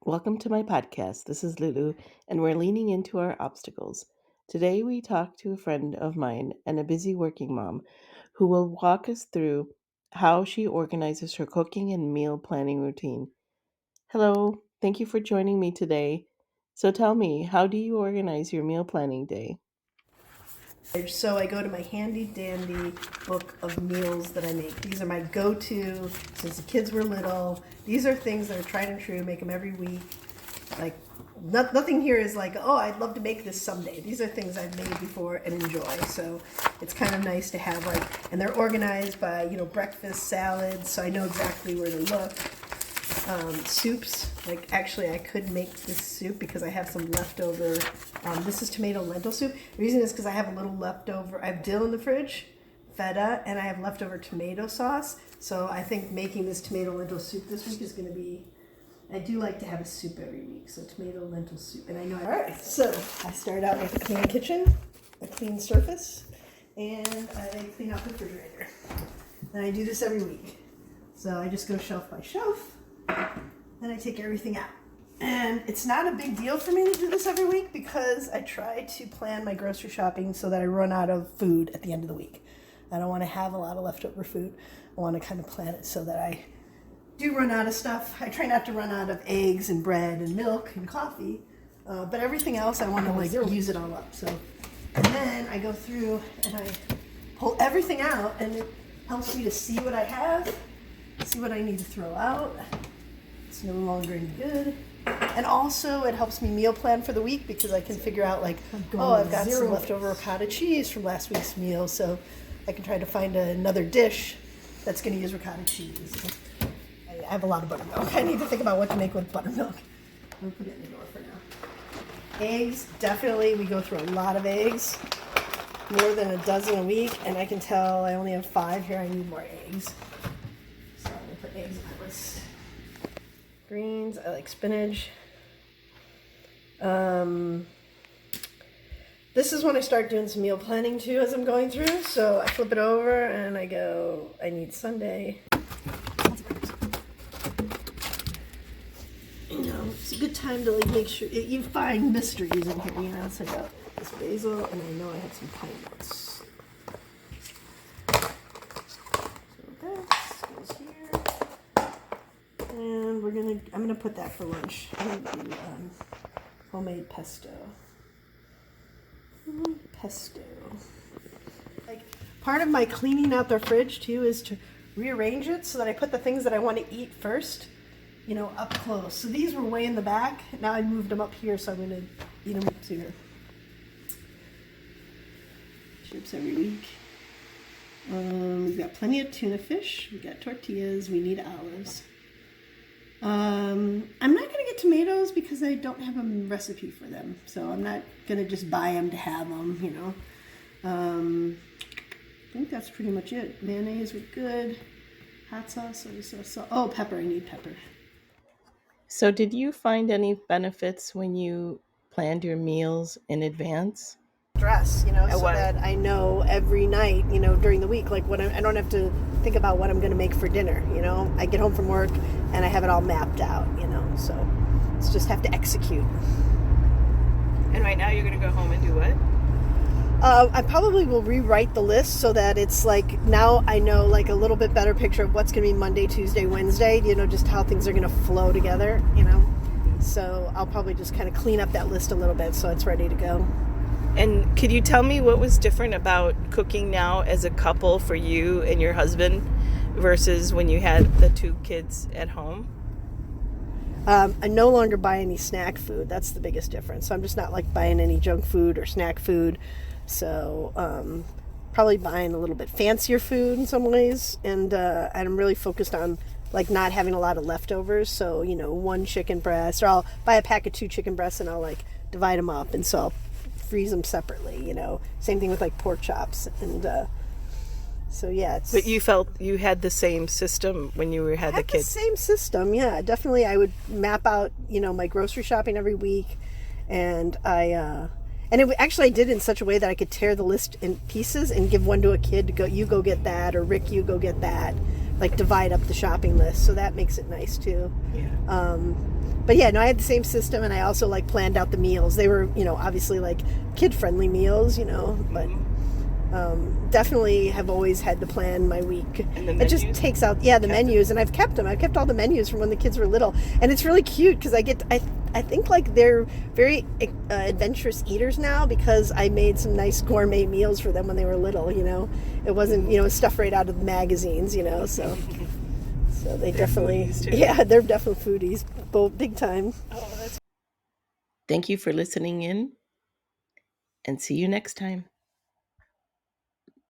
Welcome to my podcast. This is Lulu, and we're leaning into our obstacles. Today, we talk to a friend of mine and a busy working mom who will walk us through how she organizes her cooking and meal planning routine. Hello, thank you for joining me today. So tell me, how do you organize your meal planning day? So I go to my handy dandy book of meals that I make. These are my go-to since the kids were little. These are things that are tried and true, make them every week. Like nothing here is like, oh, I'd love to make this someday. These are things I've made before and enjoy. So it's kind of nice to have and they're organized by, breakfast, salads, so I know exactly where to look. Soups, actually I could make this soup because I have some leftover. This is tomato lentil soup. The reason is because I have a little leftover. I have dill in the fridge, feta, and I have leftover tomato sauce. So I think making this tomato lentil soup this week is going to be, I do like to have a soup every week. So tomato lentil soup. And I know, all right, so I start out with a clean kitchen, a clean surface, and I clean out the refrigerator. And I do this every week. So I just go shelf by shelf. Then I take everything out. And it's not a big deal for me to do this every week because I try to plan my grocery shopping so that I run out of food at the end of the week. I don't want to have a lot of leftover food. I want to kind of plan it so that I do run out of stuff. I try not to run out of eggs and bread and milk and coffee, but everything else I want to use it all up. So, and then I go through and I pull everything out, and it helps me to see what I have, see what I need to throw out. It's no longer any good. And also it helps me meal plan for the week because I can figure out I've got some leftover ricotta cheese from last week's meal, so I can try to find another dish that's going to use ricotta cheese. I have a lot of buttermilk. I need to think about what to make with buttermilk. I'll put it in the door for now. Eggs, definitely we go through a lot of eggs, more than a dozen a week, and I can tell I only have 5 here. I need more eggs. So I'm going to put eggs on the list. Greens, I like spinach. This is when I start doing some meal planning too as I'm going through. So I flip it over and I go, I need Sunday. It's a good time to make sure you find mysteries in here. So I got this basil and I know I have some pine nuts. So this goes here. And I'm gonna put that for lunch. I'm gonna do homemade pesto. Part of my cleaning out the fridge too is to rearrange it so that I put the things that I want to eat first, up close. So these were way in the back. Now I moved them up here, so I'm gonna eat them sooner. Chips every week. We've got plenty of tuna fish. We got tortillas. We need olives. I'm not going to get tomatoes because I don't have a recipe for them. So I'm not going to just buy them to have them, I think that's pretty much it. Mayonnaise was good. Hot sauce, soy sauce. Oh, pepper. I need pepper. So, did you find any benefits when you planned your meals in advance? Dress, so that I know every night, during the week, I don't have to think about what I'm going to make for dinner, I get home from work and I have it all mapped out, so it's just have to execute. And right now you're going to go home and do what? I probably will rewrite the list so that it's now I know a little bit better picture of what's going to be Monday, Tuesday, Wednesday, just how things are going to flow together, so I'll probably just kind of clean up that list a little bit so it's ready to go. And could you tell me what was different about cooking now as a couple for you and your husband versus when you had the 2 kids at home? I no longer buy any snack food. That's the biggest difference. So I'm just not buying any junk food or snack food. So probably buying a little bit fancier food in some ways. And I'm really focused on not having a lot of leftovers. So, 1 chicken breast, or I'll buy a pack of 2 chicken breasts and I'll divide them up. And so I'll freeze them separately, same thing with pork chops. And so yeah, but you felt you had the same system when you had the kids. The same system, yeah, definitely. I would map out my grocery shopping every week, and I did in such a way that I could tear the list in pieces and give one to a kid to go, you go get that, or Rick, you go get that, divide up the shopping list. So that makes it nice too. Yeah. But yeah, no, I had the same system, and I also like planned out the meals. They were, obviously like kid friendly meals, but definitely have always had to plan my week. And the It just menus? takes out, the Kept menus, and I've kept them. I've kept all the menus from when the kids were little, and it's really cute because I think like they're very adventurous eaters now because I made some nice gourmet meals for them when they were little. It wasn't stuff right out of the magazines. So they They're definitely, foodies, too. yeah, they're definitely foodies, both big time. Oh, that's Thank you for listening in, and see you next time.